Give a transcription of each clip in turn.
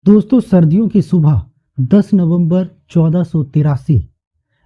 दोस्तों, सर्दियों की सुबह 10 नवंबर 1483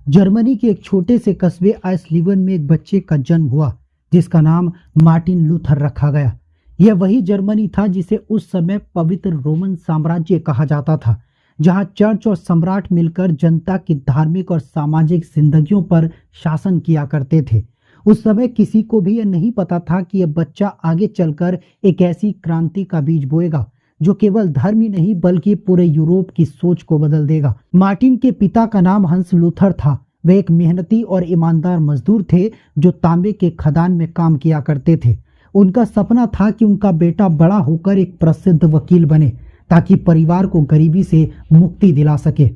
जर्मनी के एक छोटे से कस्बे आइसलीवन में एक बच्चे का जन्म हुआ जिसका नाम मार्टिन लूथर रखा गया। यह वही जर्मनी था जिसे उस समय पवित्र रोमन साम्राज्य कहा जाता था, जहां चर्च और सम्राट मिलकर जनता की धार्मिक और सामाजिक जिंदगियों पर शासन किया करते थे। उस समय किसी को भी यह नहीं पता था कि यह बच्चा आगे चलकर एक ऐसी क्रांति का बीज बोएगा जो केवल धर्म ही नहीं बल्कि पूरे यूरोप की सोच को बदल देगा। मार्टिन के पिता का नाम हंस लूथर था। वे एक मेहनती और ईमानदार मजदूर थे जो तांबे के खदान में काम किया करते थे। उनका सपना था कि उनका बेटा बड़ा होकर एक प्रसिद्ध वकील बने ताकि परिवार को गरीबी से मुक्ति दिला सके।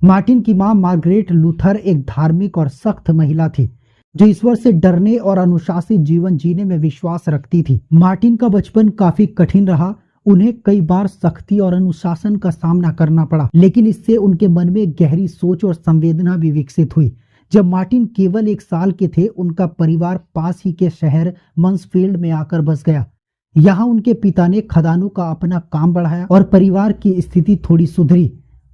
मार्टिन की मां मार्गरेट लूथर एक धार्मिक और सख्त महिला थी जो ईश्वर से डरने और अनुशासित जीवन जीने में विश्वास रखती थी। मार्टिन का बचपन काफी कठिन रहा। उन्हें कई बार सख्ती और अनुशासन का सामना करना पड़ा, लेकिन इससे उनके मन में गहरी सोच और संवेदना भी विकसित हुई। जब मार्टिन केवल 1 साल के थे, उनका परिवार पास ही के शहर मंसफील्ड में आकर बस गया। यहाँ उनके पिता ने खदानों का अपना काम बढ़ाया और परिवार की स्थिति थोड़ी सुधरी।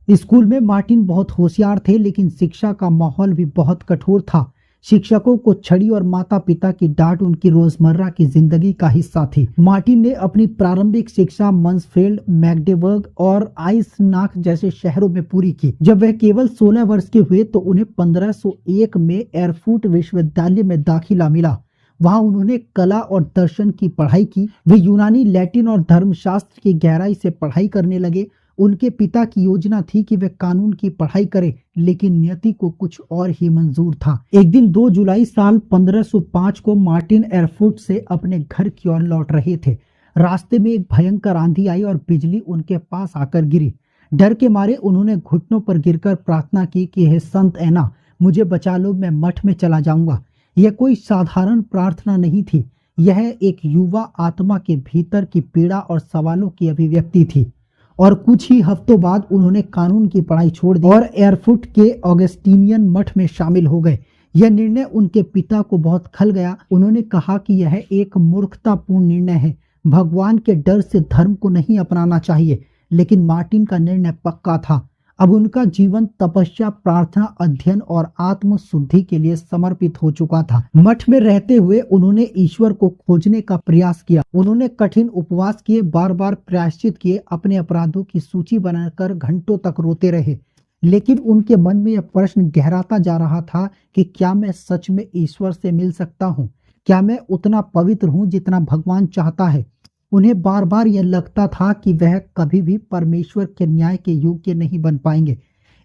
स्कूल में मार्टिन बहुत होशियार थे, लेकिन शिक्षा का माहौल भी बहुत कठोर था। शिक्षकों को छड़ी और माता पिता की डांट उनकी रोजमर्रा की जिंदगी का हिस्सा थी। मार्टिन ने अपनी प्रारंभिक शिक्षा मंसफील्ड, मैग्डेबर्ग और आइसनाख जैसे शहरों में पूरी की। जब वह केवल 16 वर्ष के हुए तो उन्हें 1501 में एरफुट विश्वविद्यालय में दाखिला मिला। वहां उन्होंने कला और दर्शन की पढ़ाई की। वे यूनानी, लैटिन और धर्मशास्त्र की गहराई से पढ़ाई करने लगे। उनके पिता की योजना थी कि वे कानून की पढ़ाई करें, लेकिन नियति को कुछ और ही मंजूर था। एक दिन 2 जुलाई साल 1505 को मार्टिन एरफुट से अपने घर की ओर लौट रहे थे। रास्ते में एक भयंकर आंधी आई और बिजली उनके पास आकर गिरी। डर के मारे उन्होंने घुटनों पर गिरकर प्रार्थना की कि हे संत ऐना, मुझे बचा लो, मैं मठ में चला जाऊंगा। यह कोई साधारण प्रार्थना नहीं थी। यह एक युवा आत्मा के भीतर की पीड़ा और सवालों की अभिव्यक्ति थी। और कुछ ही हफ्तों बाद उन्होंने कानून की पढ़ाई छोड़ दी और एरफुट के ऑगस्टीनियन मठ में शामिल हो गए। यह निर्णय उनके पिता को बहुत खल गया। उन्होंने कहा कि यह एक मूर्खतापूर्ण निर्णय है। भगवान के डर से धर्म को नहीं अपनाना चाहिए। लेकिन मार्टिन का निर्णय पक्का था। अब उनका जीवन तपस्या, प्रार्थना, अध्ययन और आत्म शुद्धि के लिए समर्पित हो चुका था। मठ में रहते हुए उन्होंने ईश्वर को खोजने का प्रयास किया। उन्होंने कठिन उपवास किए, बार बार प्रायश्चित किए, अपने अपराधों की सूची बनाकर घंटों तक रोते रहे। लेकिन उनके मन में यह प्रश्न गहराता जा रहा था कि क्या मैं सच में ईश्वर से मिल सकता हूँ? क्या मैं उतना पवित्र हूँ जितना भगवान चाहता है? उन्हें बार बार यह लगता था कि वह कभी भी परमेश्वर के न्याय के योग्य नहीं बन पाएंगे।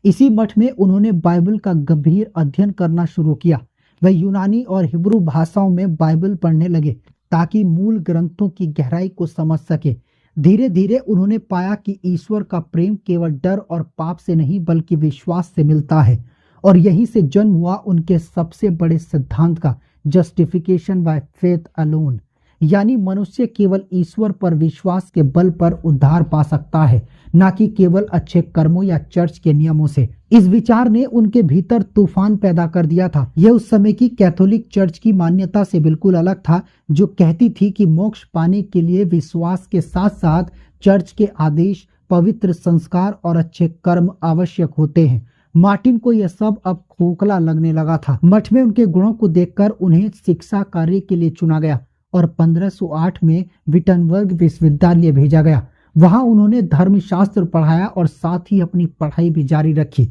इसी मठ में उन्होंने बाइबल का गंभीर अध्ययन करना शुरू किया। वह यूनानी और हिब्रू भाषाओं में बाइबल पढ़ने लगे ताकि मूल ग्रंथों की गहराई को समझ सके। धीरे धीरे उन्होंने पाया कि ईश्वर का प्रेम केवल डर और पाप से नहीं बल्कि विश्वास से मिलता है। और यहीं से जन्म हुआ उनके सबसे बड़े सिद्धांत का, जस्टिफिकेशन बाय फेथ अलोन, यानी मनुष्य केवल ईश्वर पर विश्वास के बल पर उद्धार पा सकता है, न कि केवल अच्छे कर्मों या चर्च के नियमों से। इस विचार ने उनके भीतर तूफान पैदा कर दिया था। यह उस समय की कैथोलिक चर्च की मान्यता से बिल्कुल अलग था, जो कहती थी कि मोक्ष पाने के लिए विश्वास के साथ साथ चर्च के आदेश, पवित्र संस्कार और अच्छे कर्म आवश्यक होते हैं। मार्टिन को यह सब अब खोखला लगने लगा था। मठ में उनके गुणों को देखकर उन्हें शिक्षा कार्य के लिए चुना गया और 1508 में विटनबर्ग विश्वविद्यालय भेजा गया। वहां उन्होंने धर्मशास्त्र पढ़ाया और साथ ही अपनी पढ़ाई भी जारी रखी।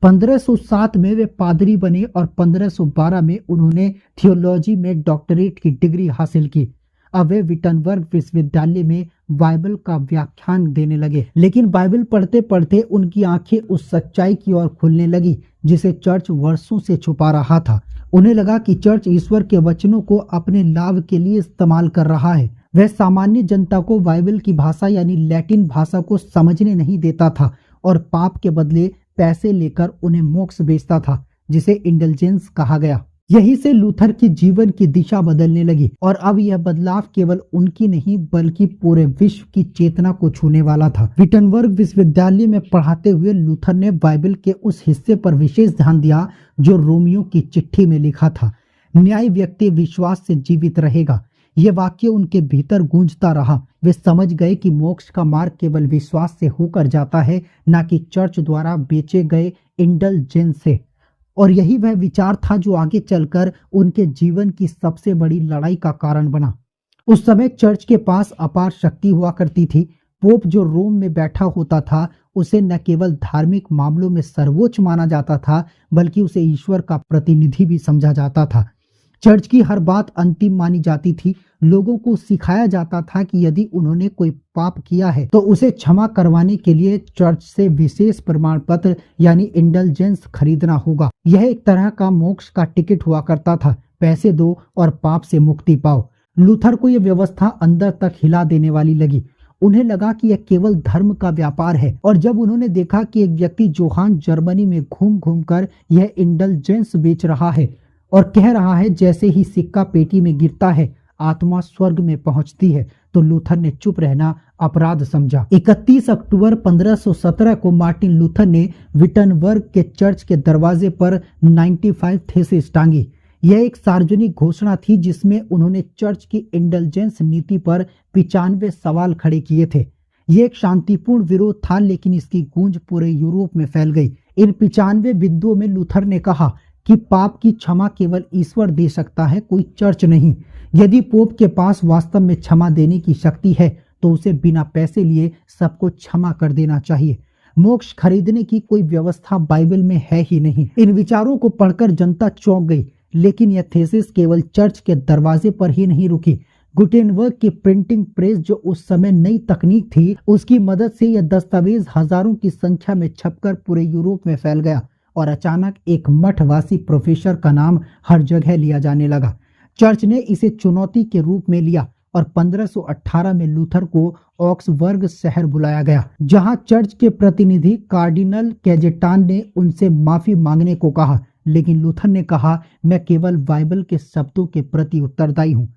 1507 में वे पादरी बने और 1512 में उन्होंने थियोलॉजी में डॉक्टरेट की डिग्री हासिल की। अब वे विटनबर्ग विश्वविद्यालय में बाइबल का व्याख्यान देने लगे। लेकिन बाइबल पढ़ते पढ़ते उनकी आंखें उस सच्चाई की ओर खुलने लगी जिसे चर्च वर्षों से छुपा रहा था। उन्हें लगा कि चर्च ईश्वर के वचनों को अपने लाभ के लिए इस्तेमाल कर रहा है। वह सामान्य जनता को बाइबल की भाषा यानी लैटिन भाषा को समझने नहीं देता था और पाप के बदले पैसे लेकर उन्हें मोक्ष बेचता था, जिसे इंडल्जेंस कहा गया। यहीं से लूथर की जीवन की दिशा बदलने लगी और अब यह बदलाव केवल उनकी नहीं बल्कि पूरे विश्व की चेतना को छूने वाला था। विटनबर्ग विश्वविद्यालय में पढ़ाते हुए लूथर ने बाइबल के उस हिस्से पर विशेष ध्यान दिया जो रोमियो की चिट्ठी में लिखा था, न्याय व्यक्ति विश्वास से जीवित रहेगा। ये वाक्य उनके भीतर गूंजता रहा। वे समझ गए कि मोक्ष का मार्ग केवल विश्वास से होकर जाता है, न कि चर्च द्वारा बेचे गए इंडल्जेंस से। और यही वह विचार था जो आगे चलकर उनके जीवन की सबसे बड़ी लड़ाई का कारण बना। उस समय चर्च के पास अपार शक्ति हुआ करती थी। पोप जो रोम में बैठा होता था, उसे न केवल धार्मिक मामलों में सर्वोच्च माना जाता था, बल्कि उसे ईश्वर का प्रतिनिधि भी समझा जाता था। चर्च की हर बात अंतिम मानी जाती थी। लोगों को सिखाया जाता था कि यदि उन्होंने कोई पाप किया है तो उसे क्षमा करवाने के लिए चर्च से विशेष प्रमाण पत्र यानी इंडल्जेंस खरीदना होगा। यह एक तरह का मोक्ष का टिकट हुआ करता था। पैसे दो और पाप से मुक्ति पाओ। लूथर को यह व्यवस्था अंदर तक हिला देने वाली लगी। उन्हें लगा कि यह केवल धर्म का व्यापार है। और जब उन्होंने देखा कि एक व्यक्ति जोहान जर्मनी में घूम घूम कर यह इंडल्जेंस बेच रहा है और कह रहा है जैसे ही सिक्का पेटी में गिरता है आत्मा स्वर्ग में पहुंचती है, तो लूथर ने चुप रहना अपराध समझा। 31 अक्टूबर 1517 को मार्टिन लूथर ने विटनबर्ग के चर्च के दरवाजे पर 95 थीसिस टांगी। यह एक सार्वजनिक घोषणा थी जिसमें उन्होंने चर्च की इंडल्जेंस नीति पर 95 सवाल खड़े किए थे। यह एक शांतिपूर्ण विरोध था, लेकिन इसकी गूंज पूरे यूरोप में फैल गई। इन 95 बिंदुओं में लूथर ने कहा कि पाप की क्षमा केवल ईश्वर दे सकता है, कोई चर्च नहीं। यदि पोप के पास वास्तव में क्षमा देने की शक्ति है तो उसे बिना पैसे लिए सबको क्षमा कर देना चाहिए। मोक्ष खरीदने की कोई व्यवस्था बाइबल में है ही नहीं। इन विचारों को पढ़कर जनता चौंक गई, लेकिन यह थीसिस केवल चर्च के दरवाजे पर ही नहीं रुकी। गुटेनबर्ग की प्रिंटिंग प्रेस, जो उस समय नई तकनीक थी, उसकी मदद से यह दस्तावेज हजारों की संख्या में छपकर पूरे यूरोप में फैल गया और अचानक एक मठवासी प्रोफेसर का नाम हर जगह लिया जाने लगा। चर्च ने इसे चुनौती के रूप में लिया और 1518 में लूथर को ऑक्सबर्ग शहर बुलाया गया, जहां चर्च के प्रतिनिधि कार्डिनल कैजेटान ने उनसे माफी मांगने को कहा। लेकिन लूथर ने कहा, मैं केवल बाइबल के शब्दों के प्रति उत्तरदायी हूँ।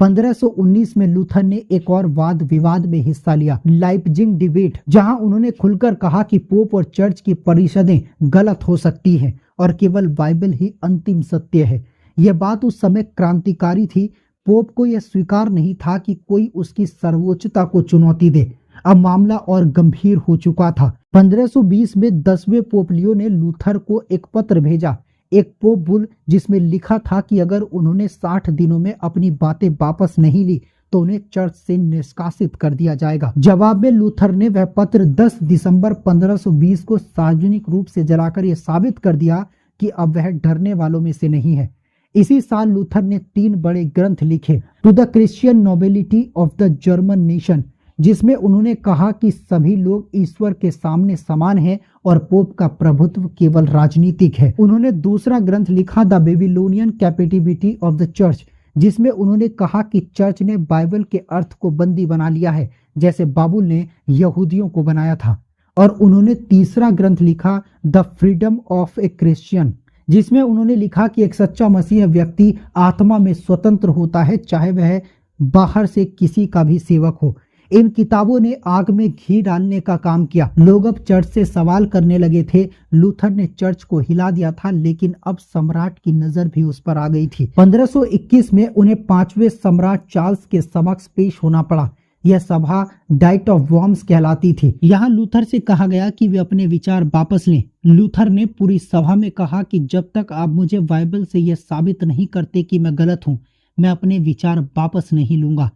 1519 में लूथर ने एक और वाद विवाद में हिस्सा लिया, लाइप्जिग डिबेट, जहां उन्होंने खुलकर कहा कि पोप और चर्च की परिषदें गलत हो सकती हैं और केवल बाइबल ही अंतिम सत्य है। यह बात उस समय क्रांतिकारी थी। पोप को यह स्वीकार नहीं था कि कोई उसकी सर्वोच्चता को चुनौती दे। अब मामला और गंभीर हो चुका था। 1520 में 10वें पोप लियो ने लूथर को एक पत्र भेजा, एक पोप बुल, जिसमें लिखा था कि अगर उन्होंने 60 दिनों में अपनी बातें वापस नहीं ली तो उन्हें चर्च से निष्कासित कर दिया जाएगा। जवाब में लूथर ने वह पत्र 10 दिसंबर 1520 को सार्वजनिक रूप से जलाकर यह साबित कर दिया कि अब वह डरने वालों में से नहीं है। इसी साल लूथर ने 3 बड़े ग्रंथ लिखे, to the Christian nobility of the German nation, जिसमें उन्होंने कहा कि सभी लोग ईश्वर के सामने समान हैं और पोप का प्रभुत्व केवल राजनीतिक है। उन्होंने दूसरा ग्रंथ लिखा, the Babylonian captivity of the church, जिसमें उन्होंने कहा कि चर्च ने बाइबल के अर्थ को बंदी बना लिया है, जैसे बाबुल ने यहूदियों को बनाया था। और उन्होंने तीसरा ग्रंथ लिखा, the freedom of A Christian, जिसमें उन्होंने लिखा कि एक सच्चा मसीह व्यक्ति आत्मा में स्वतंत्र होता है, चाहे वह बाहर से किसी का भी सेवक हो। इन किताबों ने आग में घी डालने का काम किया। लोग अब चर्च से सवाल करने लगे थे। लूथर ने चर्च को हिला दिया था, लेकिन अब सम्राट की नजर भी उस पर आ गई थी। 1521 में उन्हें 5वें सम्राट चार्ल्स के समक्ष पेश होना पड़ा। यह सभा डाइट ऑफ वर्म्स कहलाती थी। यहाँ लूथर से कहा गया कि वे अपने विचार वापस लें। लूथर ने पूरी सभा में कहा कि जब तक आप मुझे बाइबल से यह साबित नहीं करते कि मैं गलत हूँ, मैं अपने विचार वापस नहीं लूंगा।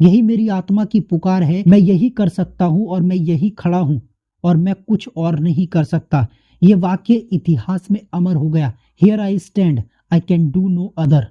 यही मेरी आत्मा की पुकार है। मैं यही कर सकता हूँ और मैं यही खड़ा हूँ और मैं कुछ और नहीं कर सकता। ये वाक्य इतिहास में अमर हो गया। Here I stand, I can do no other.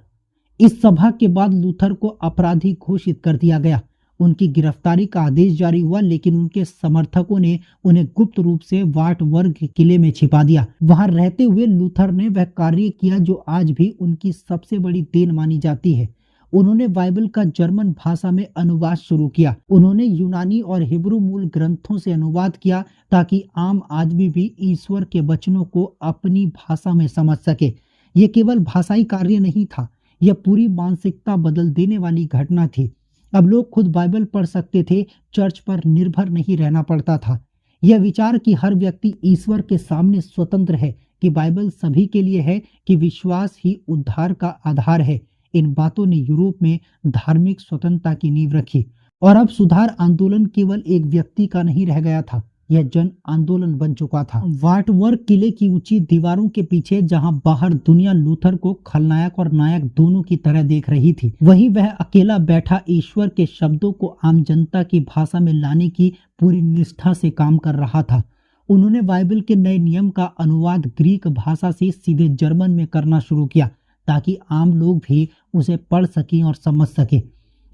इस सभा के बाद लूथर को अपराधी घोषित कर दिया गया। उनकी गिरफ्तारी का आदेश जारी हुआ, लेकिन उनके समर्थकों ने उन्हें गुप्त रूप से वार्टबर्ग के किले में छिपा दिया। वहां रहते हुए लूथर ने वह कार्य किया जो आज भी उनकी सबसे बड़ी देन मानी जाती है। उन्होंने बाइबल का जर्मन भाषा में अनुवाद शुरू किया। उन्होंने यूनानी और हिब्रू मूल ग्रंथों से अनुवाद किया ताकि आम आदमी भी ईश्वर के वचनों को अपनी भाषा में समझ सके। यह केवल भाषाई कार्य नहीं था, यह पूरी मानसिकता बदल देने वाली घटना थी। अब लोग खुद बाइबल पढ़ सकते थे, चर्च पर निर्भर नहीं रहना पड़ता था। यह विचार कि हर व्यक्ति ईश्वर के सामने स्वतंत्र है, कि बाइबल सभी के लिए है, कि विश्वास ही उद्धार का आधार है, इन बातों ने यूरोप में धार्मिक स्वतंत्रता की नींव रखी और अब सुधार आंदोलन केवल एक व्यक्ति का नहीं रह गया था, यह जन आंदोलन बन चुका था। वार्टबर्ग किले की ऊंची दीवारों के पीछे जहां बाहर दुनिया लूथर को खलनायक और नायक दोनों की तरह देख रही थी, वहीं वह अकेला बैठा ईश्वर के शब्दों को आम जनता की भाषा में लाने की पूरी निष्ठा से काम कर रहा था। उन्होंने बाइबल के नए नियम का अनुवाद ग्रीक भाषा से सीधे जर्मन में करना शुरू किया ताकि आम लोग भी उसे पढ़ सकें और समझ सकें।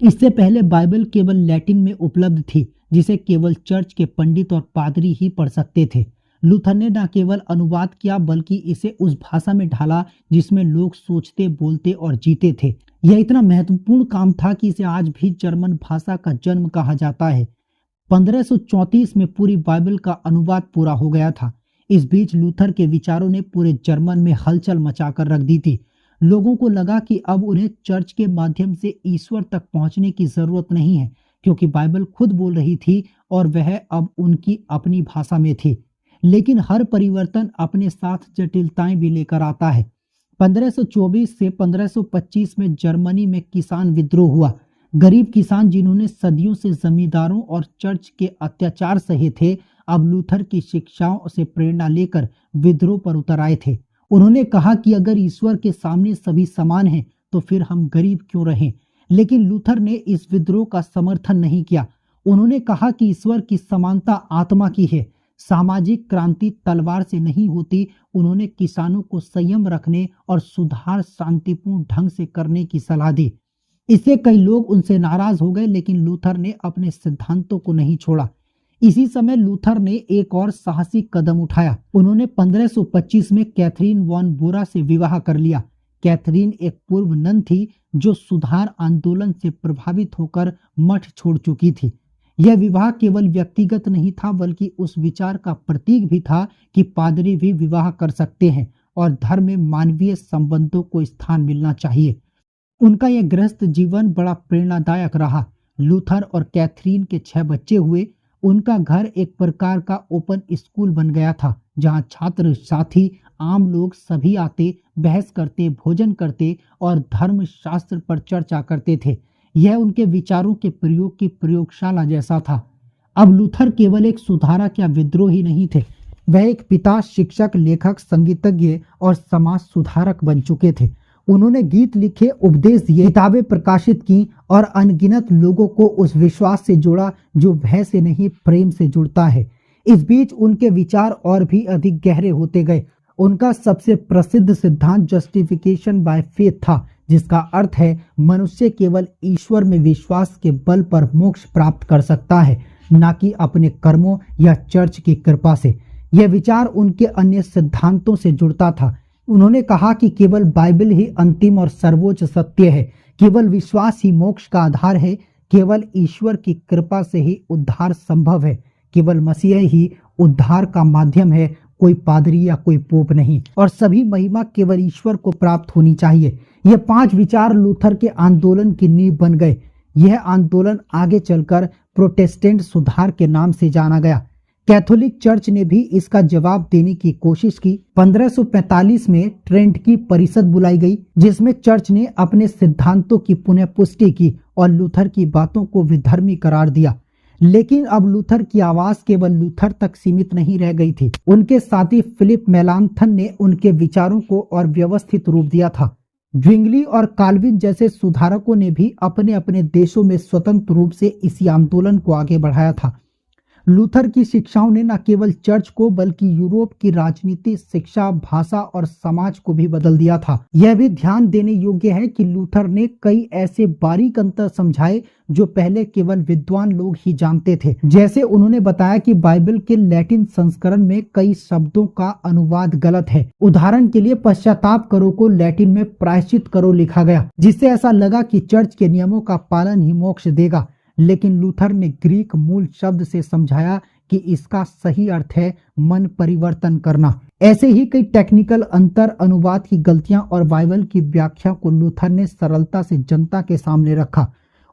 इससे पहले बाइबल केवल लैटिन में उपलब्ध थी, जिसे केवल चर्च के पंडित और पादरी ही पढ़ सकते थे। लूथर ने न केवल अनुवाद किया बल्कि इसे उस भाषा में ढाला जिसमें लोग सोचते, बोलते और जीते थे। यह इतना महत्वपूर्ण काम था कि इसे आज भी जर्मन भाषा का जन्म कहा जाता है। 1534 में पूरी बाइबल का अनुवाद पूरा हो गया था। इस बीच लूथर के विचारों ने पूरे जर्मन में हलचल मचाकर रख दी थी। लोगों को लगा कि अब उन्हें चर्च के माध्यम से ईश्वर तक पहुंचने की जरूरत नहीं है, क्योंकि बाइबल खुद बोल रही थी और वह अब उनकी अपनी भाषा में थी। लेकिन हर परिवर्तन अपने साथ जटिलताएं भी लेकर आता है। 1524 से 1525 में जर्मनी में किसान विद्रोह हुआ। गरीब किसान जिन्होंने सदियों से जमींदारों और चर्च के अत्याचार सहे थे, अब लूथर की शिक्षाओं से प्रेरणा लेकर विद्रोह पर उतर आए थे। उन्होंने कहा कि अगर ईश्वर के सामने सभी समान हैं, तो फिर हम गरीब क्यों रहें। लेकिन लूथर ने इस विद्रोह का समर्थन नहीं किया। उन्होंने कहा कि ईश्वर की समानता आत्मा की है, सामाजिक क्रांति तलवार से नहीं होती। उन्होंने किसानों को संयम रखने और सुधार शांतिपूर्ण ढंग से करने की सलाह दी। इससे कई लोग उनसे नाराज हो गए, लेकिन लूथर ने अपने सिद्धांतों को नहीं छोड़ा। इसी समय लूथर ने एक और साहसी कदम उठाया। उन्होंने 1525 में कैथरीन वॉन बोरा से विवाह कर लिया। कैथरीन एक पूर्व नन थी जो सुधार आंदोलन से प्रभावित होकर मठ छोड़ चुकी थी। यह विवाह केवल व्यक्तिगत नहीं था, बल्कि उस विचार का प्रतीक भी था कि पादरी भी विवाह कर सकते हैं और धर्म में मानवीय संबंधों को स्थान मिलना चाहिए। उनका यह गृहस्थ जीवन बड़ा प्रेरणादायक रहा। लूथर और कैथरीन के 6 बच्चे हुए। उनका घर एक प्रकार का ओपन स्कूल बन गया था, जहां छात्र, साथी, आम लोग सभी आते, बहस करते, भोजन करते और धर्म शास्त्र पर चर्चा करते थे। यह उनके विचारों के प्रयोग की प्रयोगशाला जैसा था। अब लूथर केवल एक सुधारक या विद्रोही नहीं थे, वह एक पिता, शिक्षक, लेखक, संगीतज्ञ और समाज सुधारक बन चुके थे। उन्होंने गीत लिखे, उपदेश दिए, किताबें प्रकाशित की और अनगिनत लोगों को उस विश्वास से जोड़ा जो भय से नहीं प्रेम से जुड़ता है। इस बीच उनके विचार और भी अधिक गहरे होते गए। उनका सबसे प्रसिद्ध सिद्धांत जस्टिफिकेशन बाय फेथ था, जिसका अर्थ है मनुष्य केवल ईश्वर में विश्वास के बल पर मोक्ष प्राप्त कर सकता है, न कि अपने कर्मों या चर्च की कृपा से। यह विचार उनके अन्य सिद्धांतों से जुड़ता था। उन्होंने कहा कि केवल बाइबल ही अंतिम और सर्वोच्च सत्य है, केवल विश्वास ही मोक्ष का आधार है, केवल ईश्वर की कृपा से ही उद्धार संभव है, केवल मसीह ही उद्धार का माध्यम है, कोई पादरी या कोई पोप नहीं, और सभी महिमा केवल ईश्वर को प्राप्त होनी चाहिए। ये 5 विचार लूथर के आंदोलन की नींव बन गए। यह आंदोलन आगे चलकर प्रोटेस्टेंट सुधार के नाम से जाना गया। कैथोलिक चर्च ने भी इसका जवाब देने की कोशिश की। 1545 में ट्रेंट की परिषद बुलाई गई, जिसमें चर्च ने अपने सिद्धांतों की पुनः पुष्टि की और लूथर की बातों को विधर्मी करार दिया। लेकिन अब लूथर की आवाज केवल लूथर तक सीमित नहीं रह गई थी। उनके साथी फिलिप मेलांथन ने उनके विचारों को और व्यवस्थित रूप दिया था। ज्विंगली और काल्विन जैसे सुधारकों ने भी अपने अपने देशों में स्वतंत्र रूप से इसी आंदोलन को आगे बढ़ाया था। लूथर की शिक्षाओं ने न केवल चर्च को बल्कि यूरोप की राजनीति, शिक्षा, भाषा और समाज को भी बदल दिया था। यह भी ध्यान देने योग्य है कि लूथर ने कई ऐसे बारीक अंतर समझाए जो पहले केवल विद्वान लोग ही जानते थे। जैसे उन्होंने बताया कि बाइबल के लैटिन संस्करण में कई शब्दों का अनुवाद गलत है। उदाहरण के लिए पश्चाताप करो को लैटिन में प्रायश्चित करो लिखा गया, जिससे ऐसा लगा कि चर्च के नियमों का पालन ही मोक्ष देगा। लेकिन लूथर ने ग्रीक मूल शब्द से समझाया कि इसका सही अर्थ है मन परिवर्तन करना। ऐसे ही कई टेक्निकल अंतर, अनुवाद की गलतियां और बाइबल की व्याख्या को लूथर ने सरलता से जनता के सामने रखा।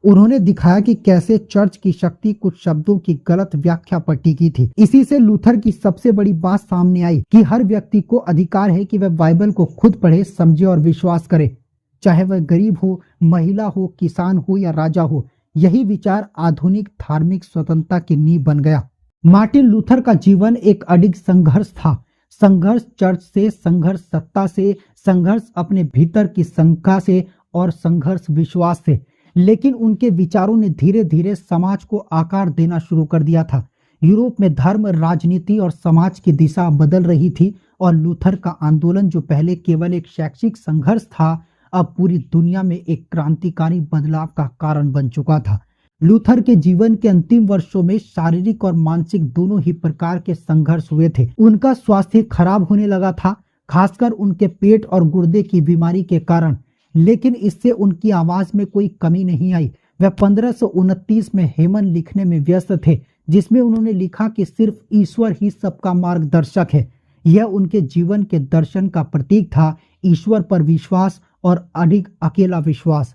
उन्होंने दिखाया कि कैसे चर्च की शक्ति कुछ शब्दों की गलत व्याख्या पर टिकी थी। इसी से लूथर की सबसे बड़ी बात सामने आई कि हर व्यक्ति को अधिकार है कि वह बाइबल को खुद पढ़े, समझे और विश्वास करे। चाहे वह गरीब हो, महिला हो, किसान हो या राजा हो। यही विचार आधुनिक धार्मिक स्वतंत्रता की नींव बन गया। मार्टिन लूथर का जीवन एक अडिग संघर्ष था। संघर्ष चर्च से, संघर्ष सत्ता से, संघर्ष अपने भीतर की शंका से और संघर्ष विश्वास से। लेकिन उनके विचारों ने धीरे धीरे समाज को आकार देना शुरू कर दिया था। यूरोप में धर्म, राजनीति और समाज की दिशा बदल रही थी और लूथर का आंदोलन, जो पहले केवल एक शैक्षिक संघर्ष था, अब पूरी दुनिया में एक क्रांतिकारी बदलाव का कारण बन चुका था। लूथर के जीवन के अंतिम वर्षों में शारीरिक और मानसिक दोनों ही प्रकार के संघर्ष हुए थे। उनका स्वास्थ्य खराब होने लगा था, खासकर उनके पेट और गुर्दे की बीमारी के कारण। लेकिन इससे उनकी आवाज में कोई कमी नहीं आई। वह 1529 में हेमन लिखने में व्यस्त थे, जिसमें उन्होंने लिखा कि सिर्फ ईश्वर ही सबका मार्गदर्शक है। यह उनके जीवन के दर्शन का प्रतीक था, ईश्वर पर विश्वास और अधिक अकेला विश्वास।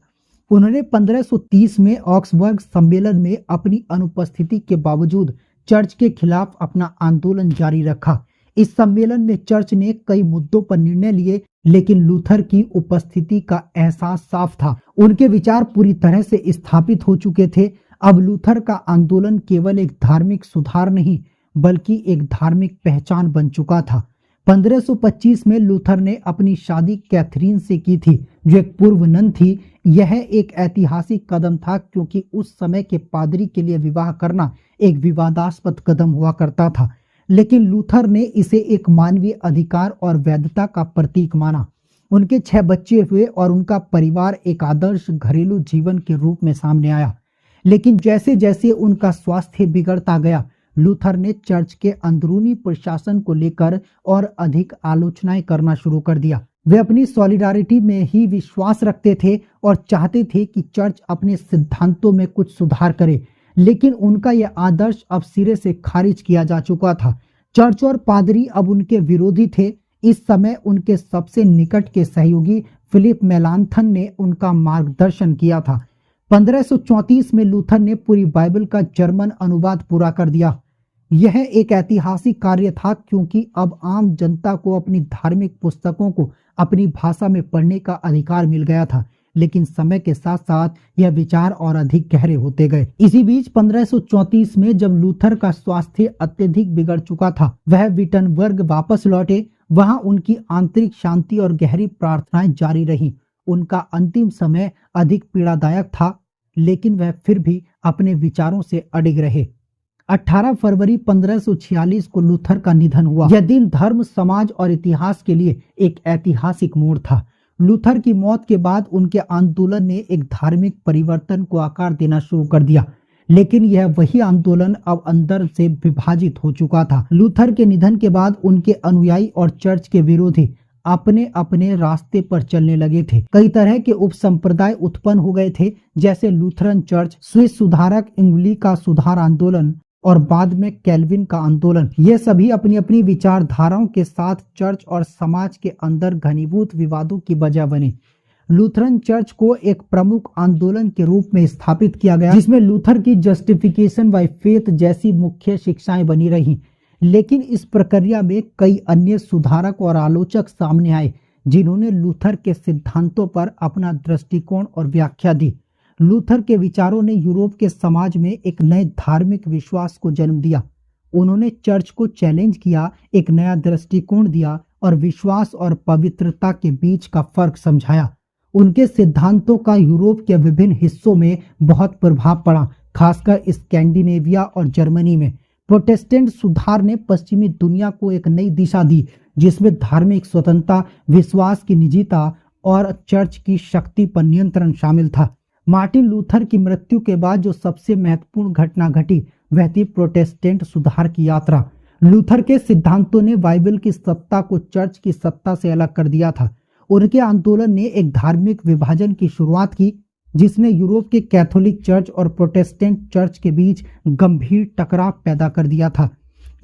उन्होंने 1530 में ऑक्सबर्ग सम्मेलन में अपनी अनुपस्थिति के बावजूद चर्च के खिलाफ अपना आंदोलन जारी रखा। इस सम्मेलन में चर्च ने कई मुद्दों पर निर्णय लिए, लेकिन लूथर की उपस्थिति का एहसास साफ था। उनके विचार पूरी तरह से स्थापित हो चुके थे। अब लूथर का आंदोलन केवल एक धार्मिक सुधार नहीं, बल्कि एक धार्मिक पहचान बन चुका था। 1525 में लूथर ने अपनी शादी कैथरीन से की थी, जो एक पूर्व नन थी। यह एक ऐतिहासिक कदम था, क्योंकि उस समय के पादरी के लिए विवाह करना एक विवादास्पद कदम हुआ करता था। लेकिन लूथर ने इसे एक मानवीय अधिकार और वैधता का प्रतीक माना। उनके 6 बच्चे हुए और उनका परिवार एक आदर्श घरेलू जीवन के रूप में सामने आया। लेकिन जैसे जैसे उनका स्वास्थ्य बिगड़ता गया, लूथर ने चर्च के अंदरूनी प्रशासन को लेकर और अधिक आलोचनाएं करना शुरू कर दिया। वे अपनी सॉलिडारिटी में ही विश्वास रखते थे और चाहते थे कि चर्च अपने सिद्धांतों में कुछ सुधार करे। लेकिन उनका यह आदर्श अब सिरे से खारिज किया जा चुका था। चर्च और पादरी अब उनके विरोधी थे। इस समय उनके सबसे निकट के सहयोगी फिलिप मेलांथन ने उनका मार्गदर्शन किया था। 1534 में लूथर ने पूरी बाइबल का जर्मन अनुवाद पूरा कर दिया। यह एक ऐतिहासिक कार्य था, क्योंकि अब आम जनता को अपनी धार्मिक पुस्तकों को अपनी भाषा में पढ़ने का अधिकार मिल गया था। लेकिन समय के साथ साथ यह विचार और अधिक गहरे होते गए। इसी बीच 1534 में जब लूथर का स्वास्थ्य अत्यधिक बिगड़ चुका था, वह विटनबर्ग वापस लौटे। वहां उनकी आंतरिक शांति और गहरी प्रार्थनाएं जारी रहीं। उनका अंतिम समय अधिक पीड़ादायक था, लेकिन वह फिर भी अपने विचारों से अडिग रहे। 18 फरवरी 1546 को लूथर का निधन हुआ। यह दिन धर्म, समाज और इतिहास के लिए एक ऐतिहासिक मोड़ था। लूथर की मौत के बाद उनके आंदोलन ने एक धार्मिक परिवर्तन को आकार देना शुरू कर दिया, लेकिन यह वही आंदोलन अब अंदर से विभाजित हो चुका था। लूथर के निधन के बाद उनके अनुयायी और चर्च के विरोधी अपने अपने रास्ते पर चलने लगे थे। कई तरह के उपसंप्रदाय उत्पन्न हो गए थे, जैसे लूथरन चर्च, स्विस सुधारक, इंग्ली का सुधार आंदोलन और बाद में कैल्विन का आंदोलन। ये सभी अपनी अपनी विचारधाराओं के साथ चर्च और समाज के अंदर घनीभूत विवादों की वजह बने। लूथरन चर्च को एक प्रमुख आंदोलन के रूप में स्थापित किया गया, जिसमें लूथर की जस्टिफिकेशन बाय फेथ जैसी मुख्य शिक्षाएं बनी रहीं। लेकिन इस प्रक्रिया में कई अन्य सुधारक और आलोचक सामने आए, जिन्होंने लूथर के सिद्धांतों पर अपना दृष्टिकोण और व्याख्या दी। लूथर के विचारों ने यूरोप के समाज में एक नए धार्मिक विश्वास को जन्म दिया। उन्होंने चर्च को चैलेंज किया, एक नया दृष्टिकोण दिया और विश्वास और पवित्रता के बीच का फर्क समझाया। उनके सिद्धांतों का यूरोप के विभिन्न हिस्सों में बहुत प्रभाव पड़ा, खासकर स्कैंडिनेविया और जर्मनी में। प्रोटेस्टेंट सुधार ने पश्चिमी दुनिया को एक नई दिशा दी, जिसमें धार्मिक स्वतंत्रता, विश्वास की निजता और चर्च की शक्ति पर नियंत्रण शामिल था। मार्टिन लूथर की मृत्यु के बाद जो सबसे महत्वपूर्ण घटना घटी, वह थी प्रोटेस्टेंट सुधार की यात्रा। लूथर के सिद्धांतों ने बाइबल की सत्ता को चर्च की सत्ता से अलग कर दिया था। उनके आंदोलन ने एक धार्मिक विभाजन की शुरुआत की, जिसने यूरोप के कैथोलिक चर्च और प्रोटेस्टेंट चर्च के बीच गंभीर टकराव पैदा कर दिया था।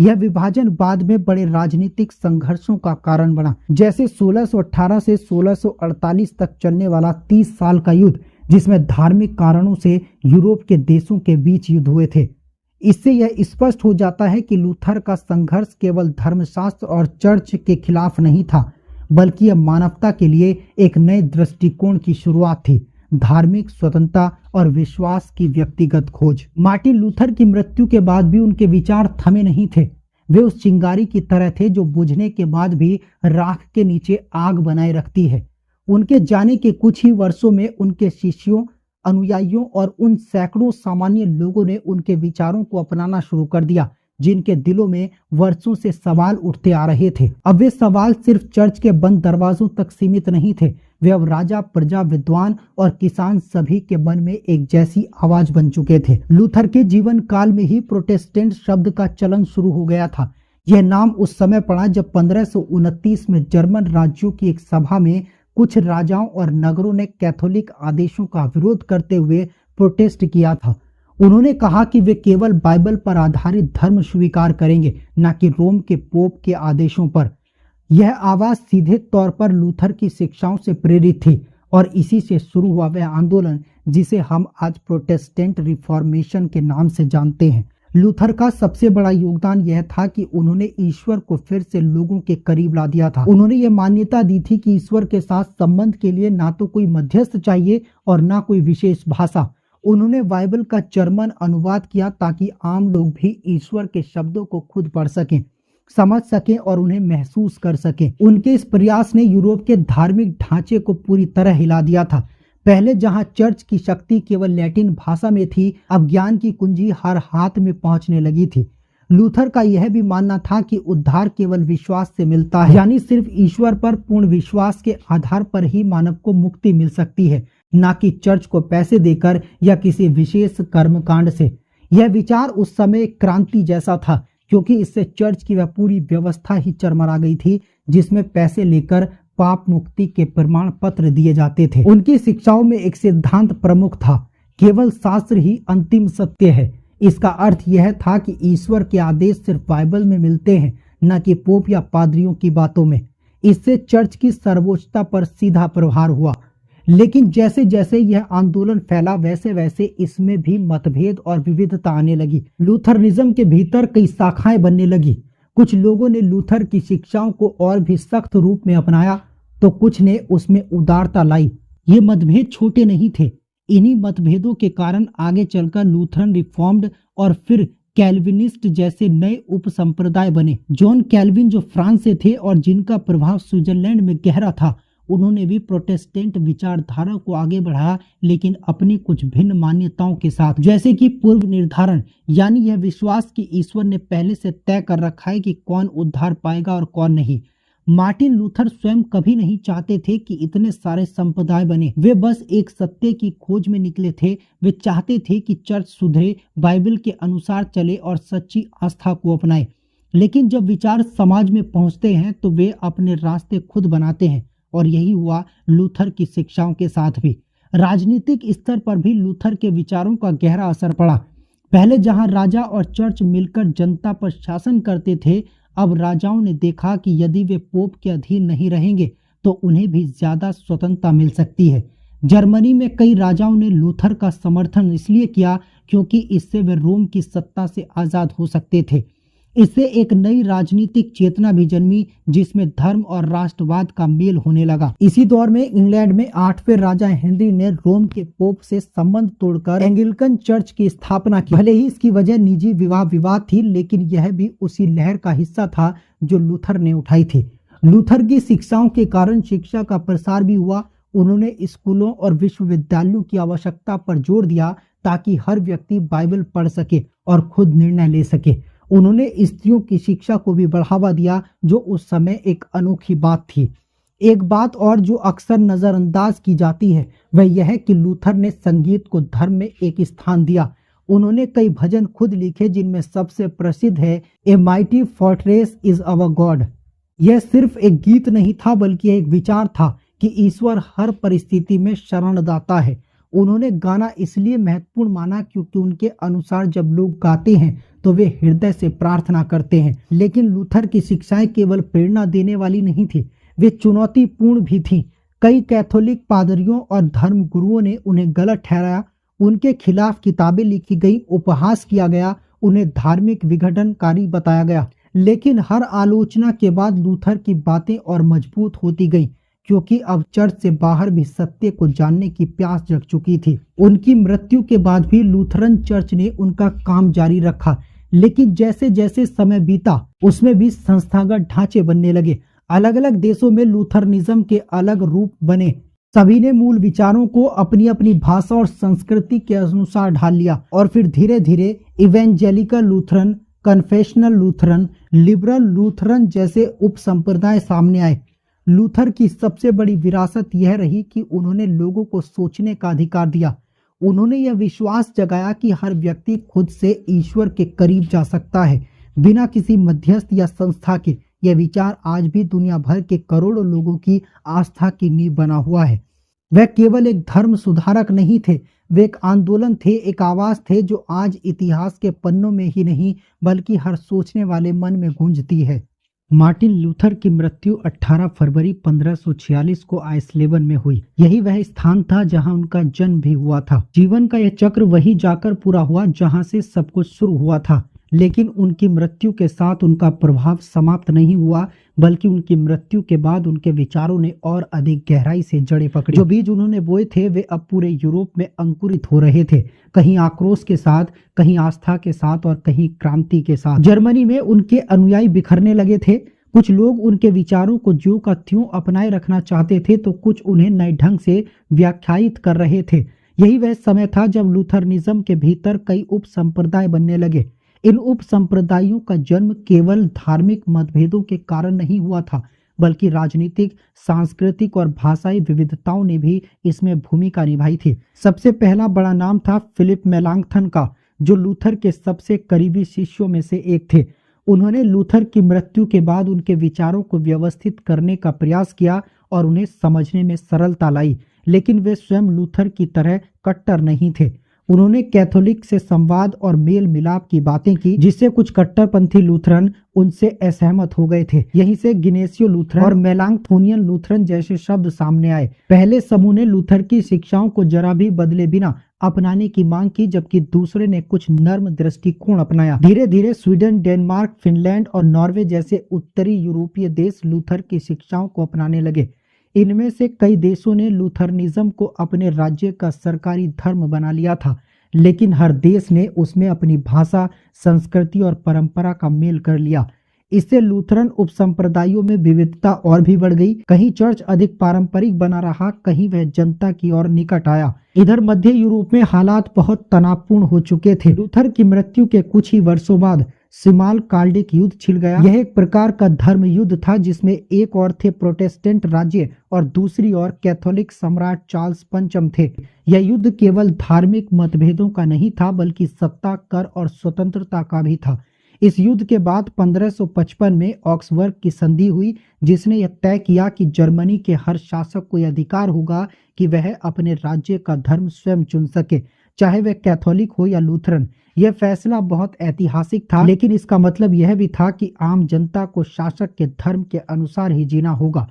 यह विभाजन बाद में बड़े राजनीतिक संघर्षों का कारण बना, जैसे 1618 से 1648 तक चलने वाला 30 साल का युद्ध, जिसमें धार्मिक कारणों से यूरोप के देशों के बीच युद्ध हुए थे। इससे यह स्पष्ट हो जाता है कि लूथर का संघर्ष केवल धर्मशास्त्र और चर्च के खिलाफ नहीं था, बल्कि यह मानवता के लिए एक नए दृष्टिकोण की शुरुआत थी, धार्मिक स्वतंत्रता और विश्वास की व्यक्तिगत खोज। मार्टिन लूथर की मृत्यु के बाद भी उनके विचार थमे नहीं थे। वे उस चिंगारी की तरह थे जो बुझने के बाद भी राख के नीचे आग बनाए रखती है। उनके जाने के कुछ ही वर्षों में उनके शिष्यों, अनुयायियों और उन सैकड़ों सामान्य लोगों ने उनके विचारों को अपनाना शुरू कर दिया, जिनके दिलों में वर्षों से सवाल उठते आ रहे थे। अब वे सवाल सिर्फ चर्च के बंद दरवाजों तक सीमित नहीं थे, वे अब राजा, प्रजा, विद्वान और किसान सभी के मन में एक जैसी आवाज बन चुके थे। लूथर के जीवन काल में ही प्रोटेस्टेंट शब्द का चलन शुरू हो गया था। यह नाम उस समय पड़ा जब 1529 में जर्मन राज्यों की एक सभा में कुछ राजाओं और नगरों ने कैथोलिक आदेशों का विरोध करते हुए प्रोटेस्ट किया था। उन्होंने कहा कि वे केवल बाइबल पर आधारित धर्म स्वीकार करेंगे, न कि रोम के पोप के आदेशों पर। यह आवाज सीधे तौर पर लूथर की शिक्षाओं से प्रेरित थी और इसी से शुरू हुआ वह आंदोलन जिसे हम आज प्रोटेस्टेंट रिफॉर्मेशन के नाम से जानते हैं। लूथर का सबसे बड़ा योगदान यह था कि उन्होंने ईश्वर को फिर से लोगों के करीब ला दिया था। उन्होंने ये मान्यता दी थी कि ईश्वर के साथ संबंध के लिए ना तो कोई मध्यस्थ चाहिए और ना कोई विशेष भाषा। उन्होंने बाइबल का जर्मन अनुवाद किया ताकि आम लोग भी ईश्वर के शब्दों को खुद पढ़ सकें, समझ सकें और उन्हें महसूस कर सकें। उनके इस प्रयास ने यूरोप के धार्मिक ढांचे को पूरी तरह हिला दिया था। पहले जहां चर्च की शक्ति केवल लैटिन भाषा में थी, अब ज्ञान की कुंजी हर हाथ में पहुंचने लगी थी। लूथर का यह भी मानना था कि उद्धार केवल विश्वास से मिलता है, यानी सिर्फ ईश्वर पर पूर्ण विश्वास के आधार पर ही मानव को मुक्ति मिल सकती है, ना कि चर्च को पैसे देकर या किसी विशेष कर्मकांड से। यह विचार उस समय एक क्रांति जैसा था, क्योंकि इससे चर्च की वह पूरी व्यवस्था ही चरमरा गई थी जिसमें पैसे लेकर पाप मुक्ति के प्रमाण पत्र दिए जाते थे। उनकी शिक्षाओं में एक सिद्धांत प्रमुख था, केवल शास्त्र ही अंतिम सत्य है। इसका अर्थ यह था कि ईश्वर के आदेश सिर्फ बाइबल में मिलते हैं, न कि पोप या पादरियों की बातों में। इससे चर्च की सर्वोच्चता पर सीधा प्रहार हुआ। लेकिन जैसे जैसे यह आंदोलन फैला वैसे वैसे इसमें भी मतभेद और विविधता आने लगी। लूथरनिज्म के भीतर कई शाखाएं बनने लगी। कुछ लोगों ने लूथर की शिक्षाओं को और भी सख्त रूप में अपनाया, तो कुछ ने उसमें उदारता लाई। ये मतभेद छोटे नहीं थे। इन्हीं मतभेदों के कारण आगे चलकर लूथरन, रिफॉर्म्ड और फिर कैल्विनिस्ट जैसे नए उपसंप्रदाय बने। जॉन कैल्विन, जो फ्रांस से थे और जिनका प्रभाव स्विट्जरलैंड में गहरा था, उन्होंने भी प्रोटेस्टेंट विचारधारा को आगे बढ़ाया, लेकिन अपनी कुछ भिन्न मान्यताओं के साथ, जैसे कि पूर्व निर्धारण, यानी यह विश्वास कि ईश्वर ने पहले से तय कर रखा है कि कौन उद्धार पाएगा और कौन नहीं। मार्टिन लूथर स्वयं कभी नहीं चाहते थे कि इतने सारे संप्रदाय बने। वे बस एक सत्य की खोज में निकले थे। वे चाहते थे कि चर्च सुधरे, बाइबल के अनुसार चले और सच्ची आस्था को अपनाए। लेकिन जब विचार समाज में पहुंचते हैं तो वे अपने रास्ते खुद बनाते हैं, और यही हुआ लूथर की शिक्षाओं के साथ भी। राजनीतिक स्तर पर भी लूथर के विचारों का गहरा असर पड़ा। पहले जहां राजा और चर्च मिलकर जनता पर शासन करते थे, अब राजाओं ने देखा कि यदि वे पोप के अधीन नहीं रहेंगे तो उन्हें भी ज्यादा स्वतंत्रता मिल सकती है। जर्मनी में कई राजाओं ने लूथर का समर्थन इसलिए किया क्योंकि इससे वे रोम की सत्ता से आजाद हो सकते थे। इससे एक नई राजनीतिक चेतना भी जन्मी जिसमें धर्म और राष्ट्रवाद का मेल होने लगा। इसी दौर में इंग्लैंड में 8वें राजा हेनरी ने रोम के पोप से संबंध तोड़कर एंग्लिकन चर्च की स्थापना की। भले ही इसकी वजह निजी विवाह विवाद थी, लेकिन यह भी उसी लहर का हिस्सा था जो लूथर ने उठाई थी। लूथर की शिक्षाओं के कारण शिक्षा का प्रसार भी हुआ। उन्होंने स्कूलों और विश्वविद्यालयों की आवश्यकता पर जोर दिया ताकि हर व्यक्ति बाइबल पढ़ सके और खुद निर्णय ले सके। उन्होंने स्त्रियों की शिक्षा को भी बढ़ावा दिया, जो उस समय एक अनोखी बात थी। एक बात और जो अक्सर नजरअंदाज की जाती है वह यह है कि लूथर ने संगीत को धर्म में एक स्थान दिया। उन्होंने कई भजन खुद लिखे, जिनमें सबसे प्रसिद्ध है a mighty fortress is our God. यह सिर्फ एक गीत नहीं था, बल्कि एक विचार था कि ईश्वर हर परिस्थिति में शरणदाता है। उन्होंने गाना इसलिए महत्वपूर्ण माना क्योंकि उनके अनुसार जब लोग गाते हैं तो वे हृदय से प्रार्थना करते हैं। लेकिन लूथर की शिक्षाएं केवल प्रेरणा देने वाली नहीं थी, वे चुनौतीपूर्ण भी थीं। कई कैथोलिक पादरियों और धर्म गुरुओं ने उन्हें गलत ठहराया, उनके खिलाफ किताबें लिखी गई, उपहास किया गया, उन्हें धार्मिक विघटनकारी बताया गया। लेकिन हर आलोचना के बाद लूथर की बातें और मजबूत होती गई, क्योंकि अब चर्च से बाहर भी सत्य को जानने की प्यास जग चुकी थी। उनकी मृत्यु के बाद भी लूथरन चर्च ने उनका काम जारी रखा, लेकिन जैसे जैसे समय बीता उसमें भी संस्थागत ढांचे बनने लगे। अलग अलग देशों में लूथरनिज्म के अलग रूप बने। सभी ने मूल विचारों को अपनी अपनी भाषा और संस्कृति के अनुसार ढाल लिया और फिर धीरे धीरे evangelical Lutheran, confessional Lutheran, liberal Lutheran जैसे उपसंप्रदाय सामने आए। लूथर की सबसे बड़ी विरासत यह रही कि उन्होंने लोगों को सोचने का अधिकार दिया। उन्होंने यह विश्वास जगाया कि हर व्यक्ति खुद से ईश्वर के करीब जा सकता है, बिना किसी मध्यस्थ या संस्था के। यह विचार आज भी दुनिया भर के करोड़ों लोगों की आस्था की नींव बना हुआ है। वह केवल एक धर्म सुधारक नहीं थे, वे एक आंदोलन थे, एक आवाज थे जो आज इतिहास के पन्नों में ही नहीं बल्कि हर सोचने वाले मन में गूंजती है। मार्टिन लूथर की मृत्यु 18 फरवरी 1546 को आइसलेवन में हुई। यही वह स्थान था जहां उनका जन्म भी हुआ था। जीवन का यह चक्र वही जाकर पूरा हुआ जहां से सब कुछ शुरू हुआ था। लेकिन उनकी मृत्यु के साथ उनका प्रभाव समाप्त नहीं हुआ, बल्कि उनकी मृत्यु के बाद उनके विचारों ने और अधिक गहराई से जड़ें पकड़ी। जो बीज उन्होंने बोए थे वे अब पूरे यूरोप में अंकुरित हो रहे थे, कहीं आक्रोश के साथ, कहीं आस्था के साथ और कहीं क्रांति के साथ। जर्मनी में उनके अनुयायी बिखरने लगे थे। कुछ लोग उनके विचारों को ज्यों का त्यों अपनाए रखना चाहते थे, तो कुछ उन्हें नए ढंग से व्याख्यायित कर रहे थे। यही वह समय था जब लूथरनिज्म के भीतर कई उप संप्रदाय बनने लगे। इन उप संप्रदायों का जन्म केवल धार्मिक मतभेदों के कारण नहीं हुआ था, बल्कि राजनीतिक, सांस्कृतिक और भाषाई विविधताओं ने भी इसमें भूमिका निभाई थी। सबसे पहला बड़ा नाम था फिलिप मेलांकथन का, जो लूथर के सबसे करीबी शिष्यों में से एक थे। उन्होंने लूथर की मृत्यु के बाद उनके विचारों को व्यवस्थित करने का प्रयास किया और उन्हें समझने में सरलता लाई, लेकिन वे स्वयं लूथर की तरह कट्टर नहीं थे। उन्होंने कैथोलिक से संवाद और मेल मिलाप की बातें की, जिससे कुछ कट्टरपंथी लूथरन उनसे असहमत हो गए थे। यहीं से गिनेसियो लूथरन और मेलांकथोनियन लूथरन जैसे शब्द सामने आए। पहले समूह ने लूथर की शिक्षाओं को जरा भी बदले बिना अपनाने की मांग की, जबकि दूसरे ने कुछ नर्म दृष्टिकोण अपनाया। धीरे धीरे स्वीडन, डेनमार्क, फिनलैंड और नॉर्वे जैसे उत्तरी यूरोपीय देश लूथर की शिक्षाओं को अपनाने लगे। इनमें से कई देशों ने लूथरनिज्म को अपने राज्य का सरकारी धर्म बना लिया था, लेकिन हर देश ने उसमें अपनी भाषा, संस्कृति और परंपरा का मेल कर लिया। इससे लूथरन उपसंप्रदायों में विविधता और भी बढ़ गई। कहीं चर्च अधिक पारंपरिक बना रहा, कहीं वह जनता की ओर निकट आया। इधर मध्य यूरोप में हालात बहुत तनावपूर्ण हो चुके थे। लूथर की मृत्यु के कुछ ही वर्षों बाद सिमाल काल्डिक युद्ध छिड़ गया। यह एक प्रकार का धर्म युद्ध था, जिसमें एक ओर थे प्रोटेस्टेंट राज्य और दूसरी ओर कैथोलिक सम्राट चार्ल्स पंचम थे। यह युद्ध केवल धार्मिक मतभेदों का नहीं था, बल्कि सत्ता, कर और स्वतंत्रता का भी था। इस युद्ध के बाद 1555 में ऑक्सबर्ग की संधि हुई, जिसने यह तय किया कि जर्मनी के हर शासक को यह अधिकार होगा कि वह अपने राज्य का धर्म स्वयं चुन सके, चाहे वह कैथोलिक हो या लूथरन। यह फैसला बहुत ऐतिहासिक था, लेकिन इसका मतलब यह भी था कि आम जनता को शासक के धर्म के अनुसार ही जीना होगा,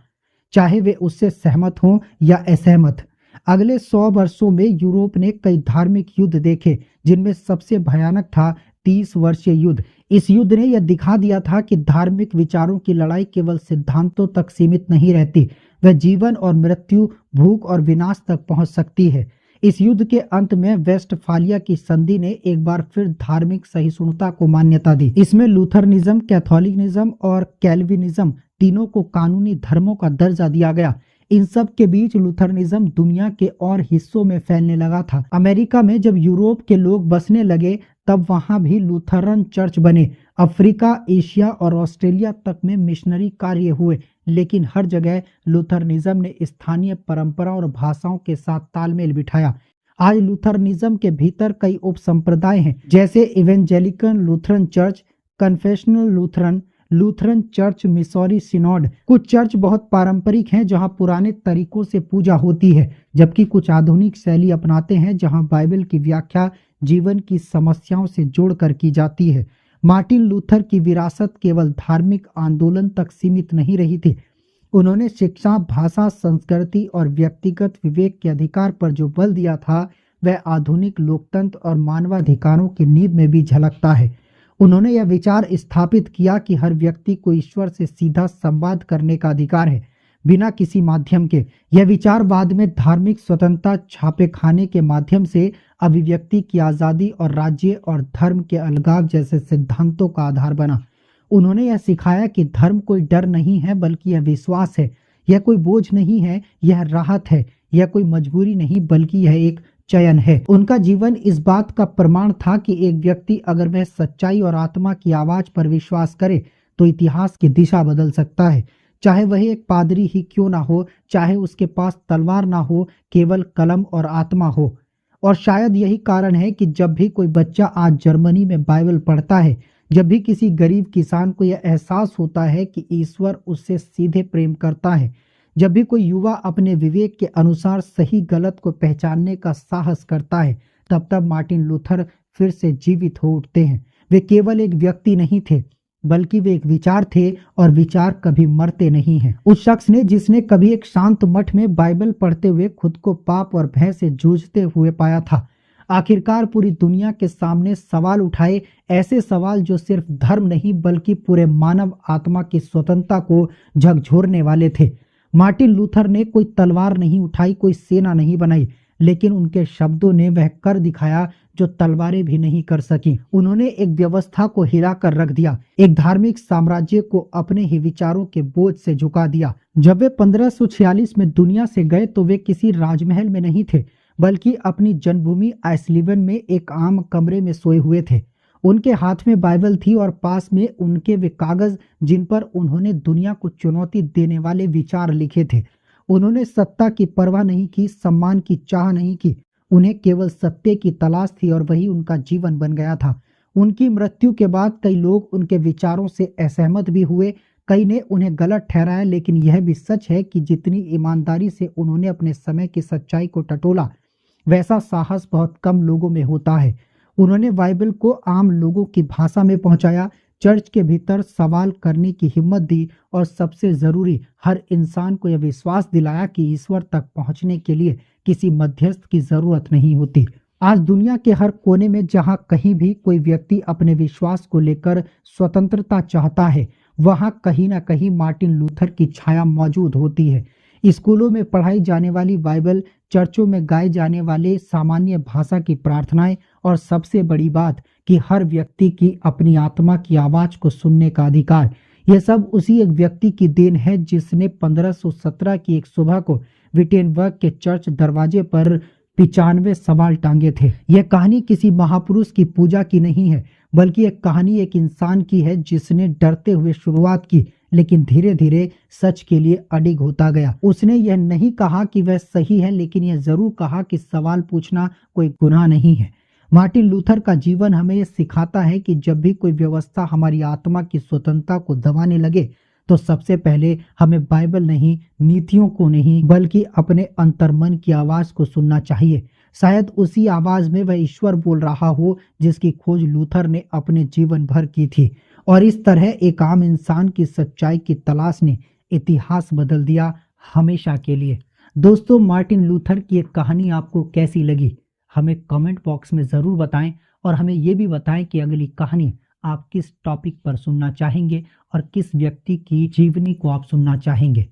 चाहे वे उससे सहमत हों या असहमत। अगले 100 वर्षों में यूरोप ने कई धार्मिक युद्ध देखे, जिनमें सबसे भयानक था 30 वर्षीय युद्ध। इस युद्ध ने यह दिखा दिया था कि धार्मिक विचारों की लड़ाई केवल सिद्धांतों तक सीमित नहीं रहती, वह जीवन और मृत्यु, भूख और विनाश तक पहुंच सकती है। इस युद्ध के अंत में वेस्टफालिया की संधि ने एक बार फिर धार्मिक सहिष्णुता को मान्यता दी। इसमें लूथरनिज्म, कैथोलिकनिज्म और कैल्विनिज्म तीनों को कानूनी धर्मों का दर्जा दिया गया। इन सब के बीच लूथरनिज्म दुनिया के और हिस्सों में फैलने लगा था। अमेरिका में जब यूरोप के लोग बसने लगे, तब वहां भी लूथरन चर्च बने। अफ्रीका, एशिया और ऑस्ट्रेलिया तक में मिशनरी कार्य हुए, लेकिन हर जगह लूथरनिज्म ने स्थानीय परंपरा और भाषाओं के साथ तालमेल बिठाया। आज लूथरनिज्म के भीतर कई उप संप्रदाय हैं, जैसे evangelical Lutheran church, confessional Lutheran, Lutheran church Missouri synod. कुछ चर्च बहुत पारंपरिक हैं, जहां पुराने तरीकों से पूजा होती है, जबकि कुछ आधुनिक शैली अपनाते हैं, जहां बाइबल की व्याख्या जीवन की समस्याओं से जोड़कर की जाती है। मार्टिन लूथर की विरासत केवल धार्मिक आंदोलन तक सीमित नहीं रही थी। उन्होंने शिक्षा, भाषा, संस्कृति और व्यक्तिगत विवेक के अधिकार पर जो बल दिया था, वह आधुनिक लोकतंत्र और मानवाधिकारों की नींव में भी झलकता है। उन्होंने यह विचार स्थापित किया कि हर व्यक्ति को ईश्वर से सीधा संवाद करने का अधिकार है, बिना किसी माध्यम के। यह विचार बाद में धार्मिक स्वतंत्रता, छापेखाने के माध्यम से अभिव्यक्ति की आज़ादी और राज्य और धर्म के अलगाव जैसे सिद्धांतों का आधार बना। उन्होंने यह सिखाया कि धर्म कोई डर नहीं है, बल्कि यह विश्वास है। यह कोई बोझ नहीं है, यह राहत है। यह कोई मजबूरी नहीं, बल्कि यह एक चयन है। उनका जीवन इस बात का प्रमाण था कि एक व्यक्ति अगर वह सच्चाई और आत्मा की आवाज पर विश्वास करे तो इतिहास की दिशा बदल सकता है। चाहे वह एक पादरी ही क्यों ना हो, चाहे उसके पास तलवार ना हो, केवल कलम और आत्मा हो। और शायद यही कारण है कि जब भी कोई बच्चा आज जर्मनी में बाइबल पढ़ता है, जब भी किसी गरीब किसान को यह एहसास होता है कि ईश्वर उससे सीधे प्रेम करता है, जब भी कोई युवा अपने विवेक के अनुसार सही गलत को पहचानने का साहस करता है, तब मार्टिन लूथर फिर से जीवित हो उठते हैं। वे केवल एक व्यक्ति नहीं थे, बल्कि वे एक विचार थे, और विचार कभी मरते नहीं हैं। उस शख्स ने जिसने कभी एक शांत मठ में बाइबल पढ़ते हुए खुद को पाप और भय से जूझते हुए पाया था, आखिरकार पूरी दुनिया के सामने सवाल उठाए, ऐसे सवाल जो सिर्फ धर्म नहीं बल्कि पूरे मानव आत्मा की स्वतंत्रता को झकझोरने वाले थे। मार्टिन लूथर ने कोई तलवार नहीं उठाई, कोई सेना नहीं बनाई, लेकिन उनके शब्दों ने वह कर दिखाया जो तलवारें भी नहीं कर सकी। उन्होंने एक व्यवस्था को हिलाकर रख दिया, एक धार्मिक साम्राज्य को अपने ही विचारों के बोझ से झुका दिया। जब वे 1546 में दुनिया से गए तो वे किसी राजमहल में नहीं थे, बल्कि अपनी जन्मभूमि आइसलीवन में एक आम कमरे में सोए हुए थे। उनके हाथ में बाइबल थी और पास में उनके वे कागज जिन पर उन्होंने दुनिया को चुनौती देने वाले विचार लिखे थे। उन्होंने सत्ता की परवाह नहीं की, सम्मान की चाह नहीं की, उन्हें केवल सत्य की तलाश थी और वही उनका जीवन बन गया था। उनकी मृत्यु के बाद कई लोग उनके विचारों से असहमत भी हुए, कई ने उन्हें गलत ठहराया, लेकिन यह भी सच है कि जितनी ईमानदारी से उन्होंने अपने समय की सच्चाई को टटोला, वैसा साहस बहुत कम लोगों में होता है। उन्होंने बाइबल को आम लोगों की भाषा में पहुंचाया, चर्च के भीतर सवाल करने की हिम्मत दी, और सबसे जरूरी, हर इंसान को यह विश्वास दिलाया कि ईश्वर तक पहुंचने के लिए किसी मध्यस्थ की जरूरत नहीं होती। आज दुनिया के हर कोने में जहां कहीं भी कोई व्यक्ति अपने विश्वास को लेकर स्वतंत्रता चाहता है, वहां कहीं ना कहीं मार्टिन लूथर की छाया मौजूद होती है। स्कूलों में पढ़ाई जाने वाली बाइबल, चर्चों में गाए जाने वाले सामान्य भाषा की प्रार्थनाएं, और सबसे बड़ी बात कि हर व्यक्ति की अपनी आत्मा की आवाज को सुनने का अधिकार, यह सब उसी एक व्यक्ति की देन है जिसने 1517 की एक सुबह को विटेनबर्ग के चर्च दरवाजे पर 95 सवाल टांगे थे। यह कहानी किसी महापुरुष की पूजा की नहीं है, बल्कि एक कहानी एक इंसान की है जिसने डरते हुए शुरुआत की, लेकिन धीरे धीरे सच के लिए अडिग होता गया। उसने यह नहीं कहा कि वह सही है, लेकिन यह जरूर कहा कि सवाल पूछना कोई गुनाह नहीं है। मार्टिन लूथर का जीवन हमें यह सिखाता है कि जब भी कोई व्यवस्था हमारी आत्मा की स्वतंत्रता को दबाने लगे, तो सबसे पहले हमें बाइबल नहीं, नीतियों को नहीं, बल्कि अपने अंतर्मन की आवाज को सुनना चाहिए। शायद उसी आवाज में वह ईश्वर बोल रहा हो जिसकी खोज लूथर ने अपने जीवन भर की थी, और इस तरह एक आम इंसान की सच्चाई की तलाश ने इतिहास बदल दिया, हमेशा के लिए। दोस्तों, मार्टिन लूथर की एक कहानी आपको कैसी लगी, हमें कमेंट बॉक्स में ज़रूर बताएं, और हमें ये भी बताएं कि अगली कहानी आप किस टॉपिक पर सुनना चाहेंगे और किस व्यक्ति की जीवनी को आप सुनना चाहेंगे।